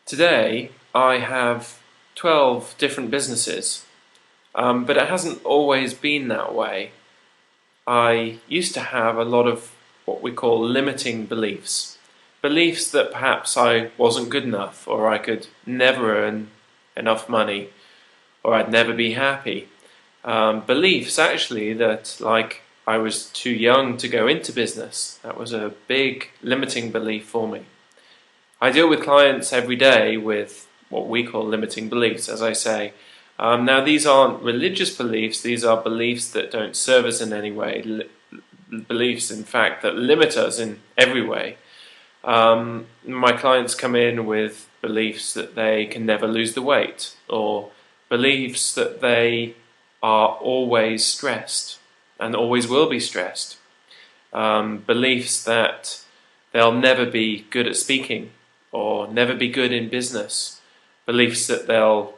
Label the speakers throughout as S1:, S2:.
S1: Today I have 12 different businesses, but it hasn't always been that way. I used to have a lot of what we call limiting beliefs. Beliefs that perhaps I wasn't good enough, or I could never earn enough money, or I'd never be happy. Beliefs actually that like I was too young to go into business. That was a big limiting belief for me. I deal with clients every day with what we call limiting beliefs, as I say. Now, these aren't religious beliefs, these are beliefs that don't serve us in any way, beliefs, in fact, that limit us in every way. My clients come in with beliefs that they can never lose the weight, or beliefs that they are always stressed and always will be stressed. Beliefs that they'll never be good at speaking or never be good in business. Beliefs that they'll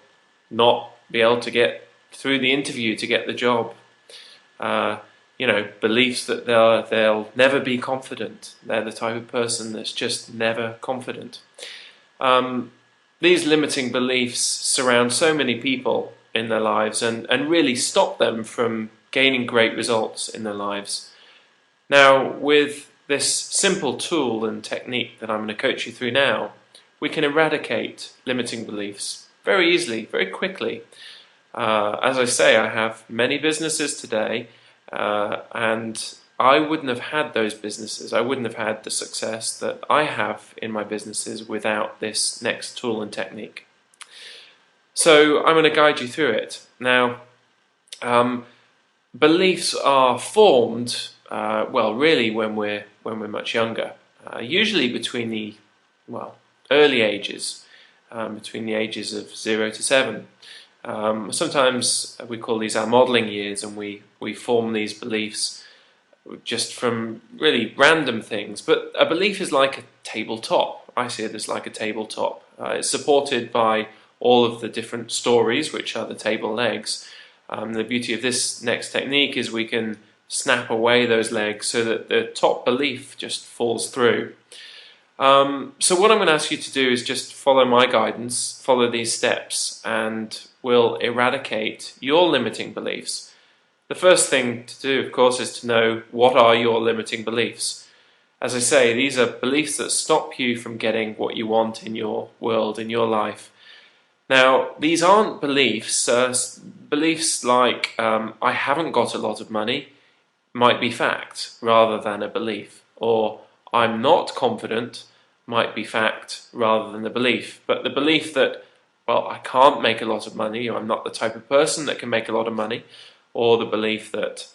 S1: not be able to get through the interview to get the job. Beliefs that they'll never be confident. They're the type of person that's just never confident. These limiting beliefs surround so many people in their lives and really stop them from gaining great results in their lives. Now, with this simple tool and technique that I'm going to coach you through now, we can eradicate limiting beliefs very easily, very quickly. As I say, I have many businesses today, and I wouldn't have had those businesses, I wouldn't have had the success that I have in my businesses without this next tool and technique. So I'm going to guide you through it. Now, beliefs are formed, really when we're much younger, usually between the early ages, between the ages of 0 to 7. Sometimes we call these our modelling years, and we form these beliefs just from really random things. But a belief is like a tabletop. I see it as like a tabletop. It's supported by all of the different stories, which are the table legs. The beauty of this next technique is we can snap away those legs so that the top belief just falls through. So what I'm going to ask you to do is just follow my guidance, follow these steps, and we'll eradicate your limiting beliefs. The first thing to do, of course, is to know what are your limiting beliefs. As I say, these are beliefs that stop you from getting what you want in your world, in your life. Now, these aren't beliefs. Beliefs like, I haven't got a lot of money, might be fact rather than a belief. Or, I'm not confident might be fact rather than a belief. But the belief that, I can't make a lot of money, or I'm not the type of person that can make a lot of money, or the belief that,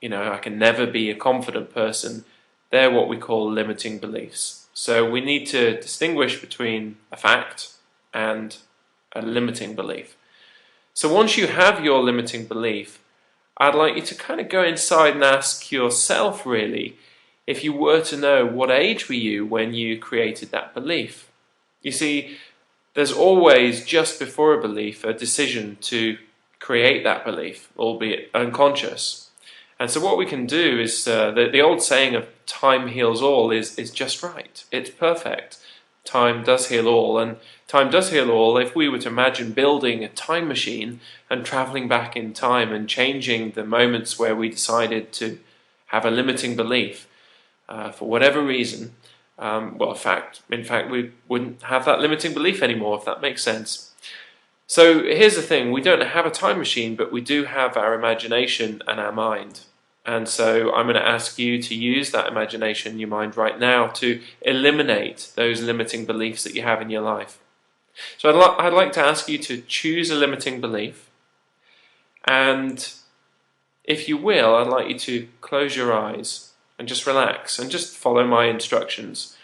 S1: I can never be a confident person, they're what we call limiting beliefs. So we need to distinguish between a fact and a limiting belief. So once you have your limiting belief, I'd like you to kind of go inside and ask yourself, really, if you were to know, what age were you when you created that belief? You see, there's always, just before a belief, a decision to create that belief, albeit unconscious. And so what we can do is, the old saying of time heals all is just right. It's perfect. Time does heal all, and time does heal all if we were to imagine building a time machine and travelling back in time and changing the moments where we decided to have a limiting belief. For whatever reason, in fact, we wouldn't have that limiting belief anymore, if that makes sense. So here's the thing, we don't have a time machine, but we do have our imagination and our mind. And so I'm going to ask you to use that imagination in your mind right now to eliminate those limiting beliefs that you have in your life. So I'd like to ask you to choose a limiting belief, and if you will, I'd like you to close your eyes and just relax and just follow my instructions.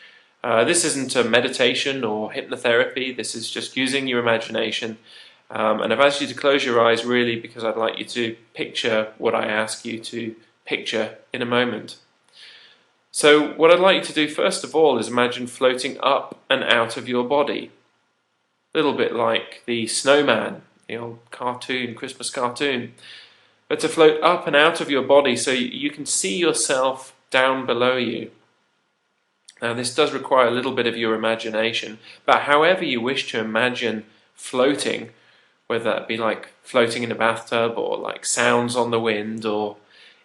S1: This isn't a meditation or hypnotherapy, this is just using your imagination. And I've asked you to close your eyes really because I'd like you to picture what I ask you to picture in a moment. So what I'd like you to do first of all is imagine floating up and out of your body. A little bit like the snowman, the old cartoon, Christmas cartoon. But to float up and out of your body so you can see yourself down below you. Now this does require a little bit of your imagination, but however you wish to imagine floating, whether that be like floating in a bathtub or like sounds on the wind, or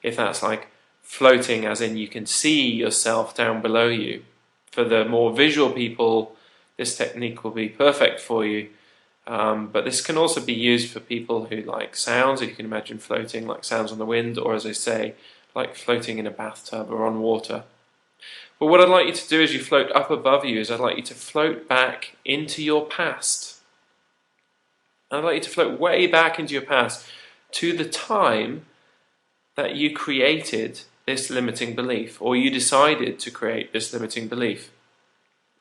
S1: if that's like floating as in you can see yourself down below you. For the more visual people, this technique will be perfect for you, but this can also be used for people who like sounds, if you can imagine floating like sounds on the wind, or as I say, like floating in a bathtub or on water. But what I'd like you to do as you float up above you is I'd like you to float back into your past. I'd like you to float way back into your past to the time that you created this limiting belief, or you decided to create this limiting belief.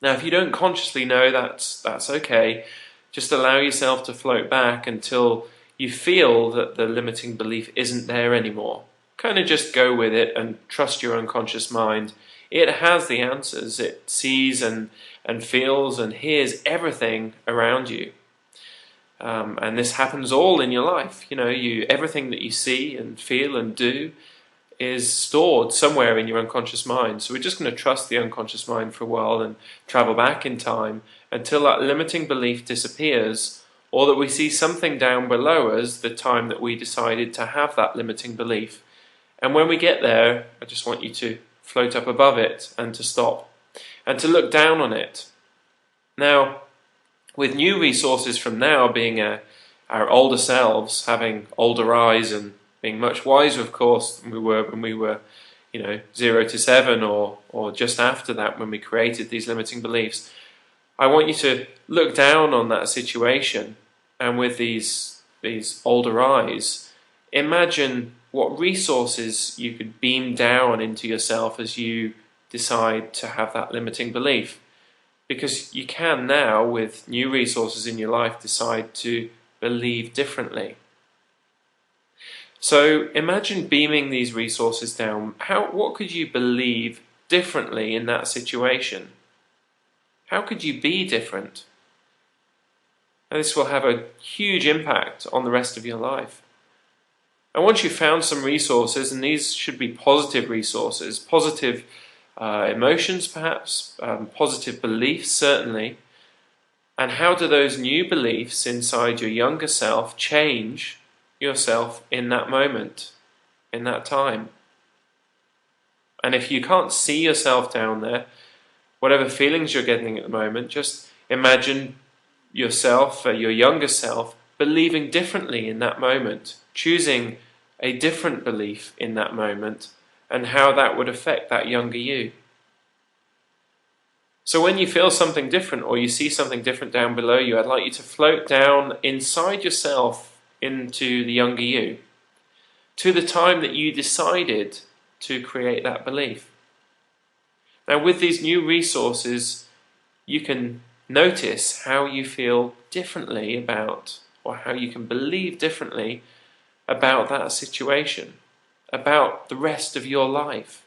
S1: Now, if you don't consciously know, that's okay. Just allow yourself to float back until you feel that the limiting belief isn't there anymore. Kind of just go with it and trust your unconscious mind. It has the answers. It sees and feels and hears everything around you. And this happens all in your life. Everything that you see and feel and do is stored somewhere in your unconscious mind. So we're just going to trust the unconscious mind for a while and travel back in time until that limiting belief disappears, or that we see something down below us the time that we decided to have that limiting belief. And when we get there, I just want you to float up above it and to stop and to look down on it. Now, with new resources from now being our older selves, having older eyes and being much wiser, of course, than we were when we were 0 to 7 or just after that when we created these limiting beliefs, I want you to look down on that situation and with these older eyes, imagine what resources you could beam down into yourself as you decide to have that limiting belief. Because you can now, with new resources in your life, decide to believe differently. So imagine beaming these resources down. What could you believe differently in that situation? How could you be different? And this will have a huge impact on the rest of your life. And once you've found some resources, and these should be positive resources, positive emotions perhaps, positive beliefs certainly, and how do those new beliefs inside your younger self change yourself in that moment, in that time? And if you can't see yourself down there, whatever feelings you're getting at the moment, just imagine yourself, your younger self, believing differently in that moment, choosing a different belief in that moment, and how that would affect that younger you. So when you feel something different or you see something different down below you, I'd like you to float down inside yourself into the younger you, to the time that you decided to create that belief. Now with these new resources, you can notice how you feel differently about, or how you can believe differently about that situation, about the rest of your life.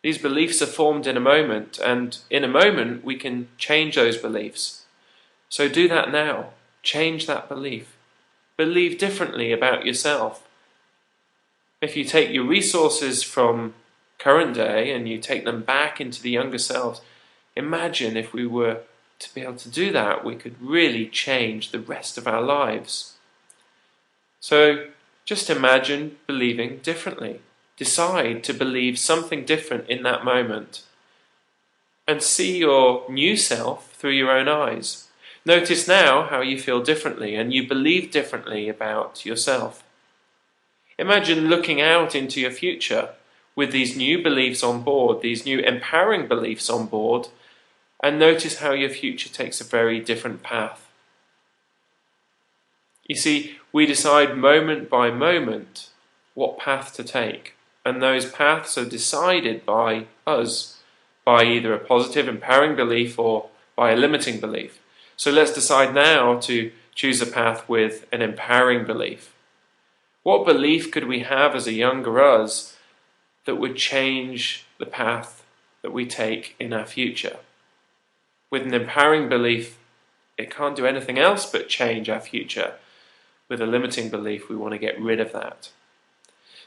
S1: These beliefs are formed in a moment, and in a moment we can change those beliefs. So do that now. Change that belief. Believe differently about yourself. If you take your resources from current day and you take them back into the younger selves, imagine if we were to be able to do that, we could really change the rest of our lives. So just imagine believing differently. Decide to believe something different in that moment. And see your new self through your own eyes. Notice now how you feel differently and you believe differently about yourself. Imagine looking out into your future with these new beliefs on board, these new empowering beliefs on board, and notice how your future takes a very different path. You see, we decide moment by moment what path to take, and those paths are decided by us, by either a positive, empowering belief or by a limiting belief. So let's decide now to choose a path with an empowering belief. What belief could we have as a younger us that would change the path that we take in our future? With an empowering belief, it can't do anything else but change our future. With a limiting belief, we want to get rid of that.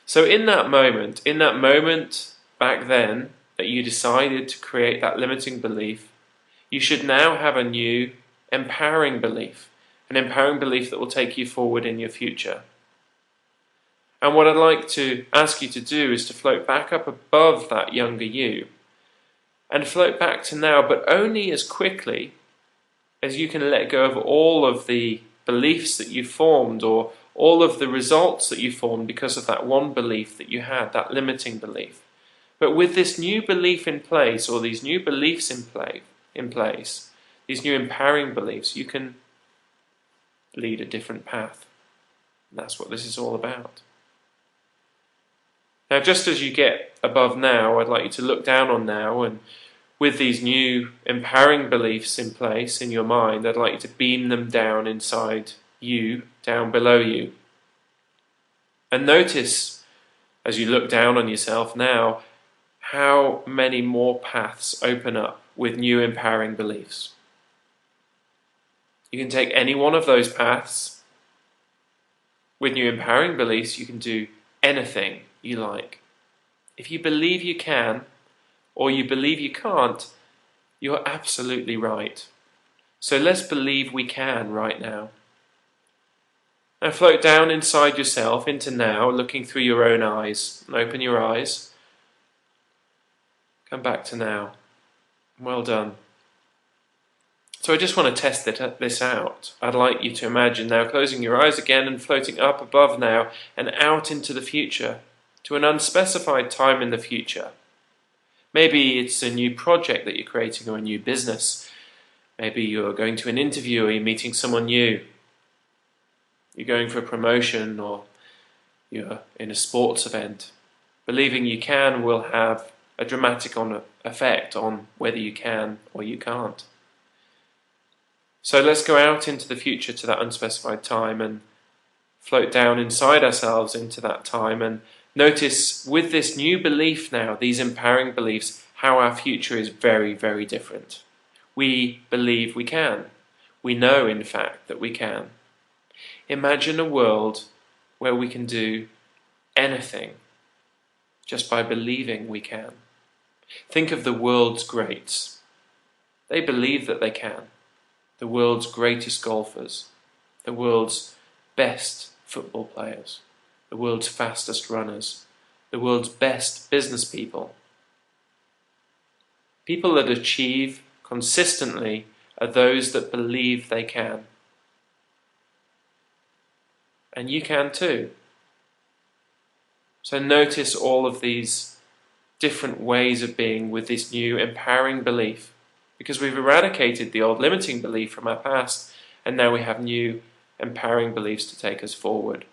S1: So in that moment back then, that you decided to create that limiting belief, you should now have a new empowering belief, an empowering belief that will take you forward in your future. And what I'd like to ask you to do is to float back up above that younger you and float back to now, but only as quickly as you can let go of all of the beliefs that you formed or all of the results that you formed because of that one belief that you had, that limiting belief. But with this new belief in place, or these new beliefs in place, these new empowering beliefs, you can lead a different path. And that's what this is all about. Now, just as you get above now, I'd like you to look down on now, and with these new empowering beliefs in place in your mind, I'd like you to beam them down inside you, down below you. And notice, as you look down on yourself now, how many more paths open up with new empowering beliefs. You can take any one of those paths. With new empowering beliefs, you can do anything you like. If you believe you can, or you believe you can't, you're absolutely right. So let's believe we can right now. Now float down inside yourself into now, looking through your own eyes. And open your eyes. Come back to now. Well done. So I just want to test this out. I'd like you to imagine now closing your eyes again and floating up above now and out into the future, to an unspecified time in the future. Maybe it's a new project that you're creating or a new business. Maybe you're going to an interview or you're meeting someone new. You're going for a promotion or you're in a sports event. Believing you can will have a dramatic effect on whether you can or you can't. So let's go out into the future to that unspecified time and float down inside ourselves into that time and notice with this new belief now, these empowering beliefs, how our future is very, very different. We believe we can. We know, in fact, that we can. Imagine a world where we can do anything just by believing we can. Think of the world's greats. They believe that they can. The world's greatest golfers, the world's best football players, the world's fastest runners, the world's best business people. People that achieve consistently are those that believe they can. And you can too. So notice all of these different ways of being with this new empowering belief. Because we've eradicated the old limiting belief from our past, and now we have new empowering beliefs to take us forward.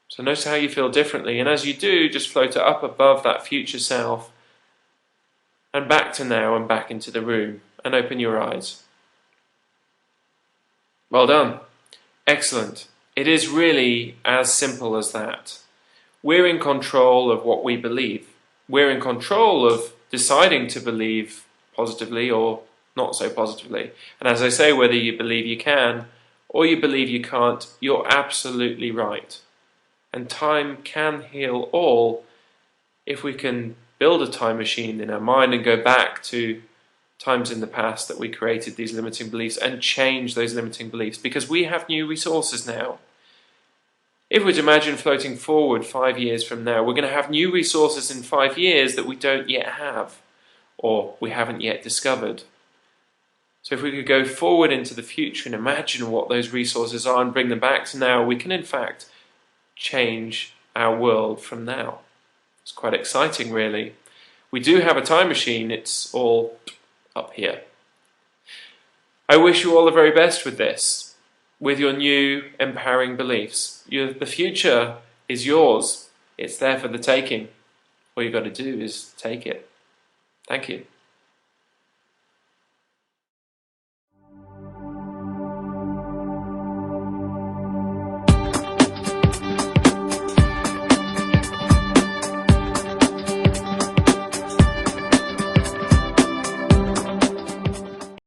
S1: So notice how you feel differently, and as you do, just float it up above that future self, and back to now and back into the room, and open your eyes. Well done. Excellent. It is really as simple as that. We're in control of what we believe. We're in control of deciding to believe positively or not so positively. And as I say, whether you believe you can or you believe you can't, you're absolutely right. And time can heal all if we can build a time machine in our mind and go back to times in the past that we created these limiting beliefs and change those limiting beliefs, because we have new resources now. If we'd imagine floating forward 5 years from now, we're going to have new resources in 5 years that we don't yet have, or we haven't yet discovered. So if we could go forward into the future and imagine what those resources are and bring them back to now, we can in fact change our world from now. It's quite exciting, really. We do have a time machine, it's all up here. I wish you all the very best with this, with your new empowering beliefs. The future is yours. It's there for the taking. All you've got to do is take it. Thank you.